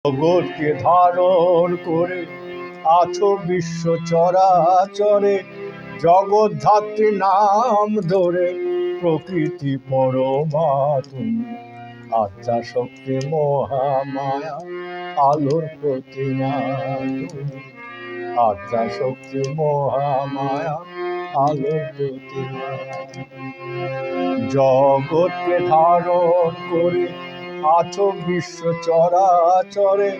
জগৎকে ধারণ করে আছো বিশ্ব চরাচরে, জগদ্ধাত্রী নাম ধরে প্রকৃতি পরমা তুমি, আত্মা শক্তি মহামায়া আলোর প্রতিমা তুমি, আত্মা শক্তি মহামায়া আলোর প্রতিমা। জগৎকে ধারণ করে আছো বিশ্ব চরাচরে,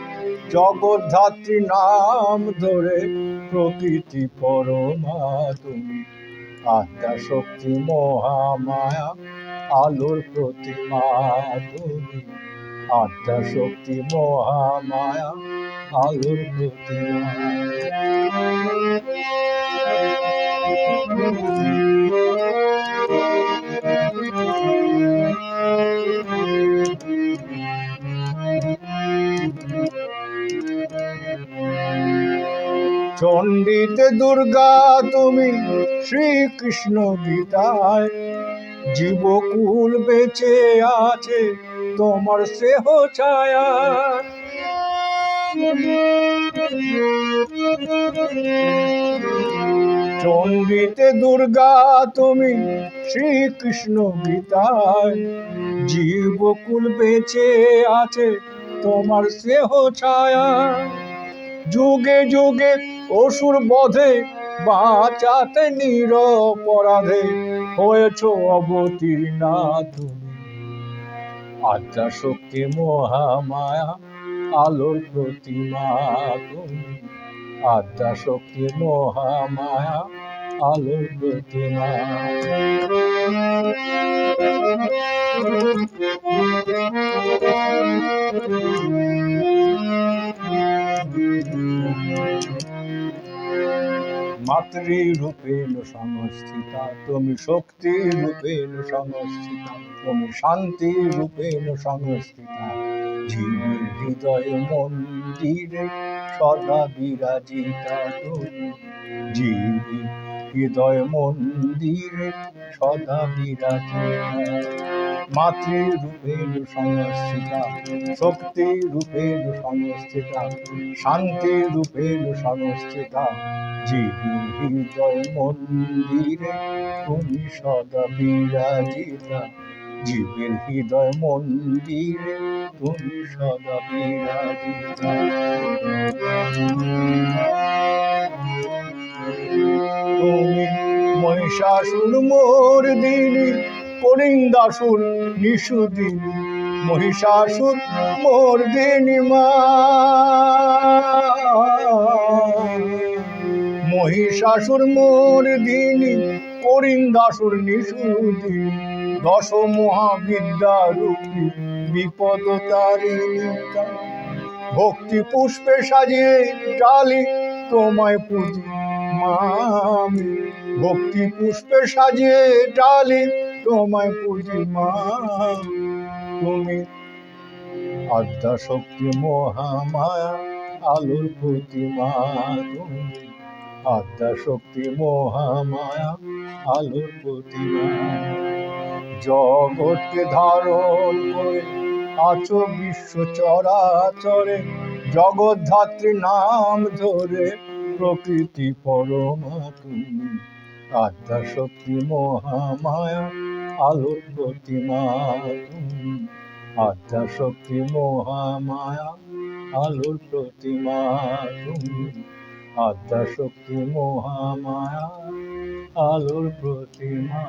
জগদ্ধাত্রী নাম ধরে প্রকৃতি পরমা তুমি, আত্মা শক্তি মহামায়া আলোর প্রতিমা তুমি, আত্মা শক্তি মহামায়া আলোর প্রতিমা। চণ্ডীতে দুর্গা তুমি, শ্রীকৃষ্ণ গীতায় জীবকুল বেঁচে আছে তোমার স্নেহ ছায়া। চণ্ডীতে দুর্গা তুমি, শ্রীকৃষ্ণ গীতায় জীবকুল বেঁচে আছে তোমার স্নেহ ছায়া। যুগে যুগে অসুর বধে বাঁচাতে নিরপরাধে হয়েছ অবতীর্ণা তুমি, আত্মা শক্তি মহামায়া আলোর প্রতিমা তুমি, আত্মা শক্তি মহামায়া আলোর প্রতিমা। মাতৃরূপেণ সংস্থিতা তুমি, শক্তিরূপেণ সংস্থিতা তুমি, শান্তিরূপেণ সংস্থিতা, জীবের হৃদয় মন্দিরে সদা বিরাজিতা তুমি, জীবের হৃদয় মন্দিরে সদা বিরাজিতা। মাতৃরূপেণ সংস্থিতা, শক্তিরূপেণ সংস্থিতা, শান্তিরূপেণ সংস্থিতা, জীবের হৃদয় মন্দিরে তুমি সদা বিরাজিতা, জীবের হৃদয় মন্দিরে তুমি সদা বিরাজিতা। তুমি মহিষাসুর মর্দিনী, কলিঙ্গাসুর নিষুদিনী, মহিষাসুর মর্দিনী মা, মহিষাসুর মর্দিনী, কলিঙ্গাসুর নিষুদিনী, দশ মহাবিদ্যা রূপী বিপদ তারিণী। ভক্তি পুষ্পে সাজিয়ে ডালি তোমায় পুজি মামি, ভক্তি পুষ্পে সাজিয়ে ডালি তোমায় পুজি মা, তুমি আদ্যা শক্তি মহামায়া আলোর প্রতিমা তুমি, আদ্যা শক্তি মহামায়া আলোর প্রতিমা। জগৎকে ধারণ করে আছো বিশ্ব চরাচরে, জগদ্ধাত্রী নাম ধরে প্রকৃতি পরমা তুমি, আদ্যা শক্তি মহামায়া আলোর প্রতিমা তুমি, আদ্যা শক্তি মহামায়া আলোর প্রতিমা তুমি, আদ্যা শক্তি মহামায়া আলোর প্রতিমা।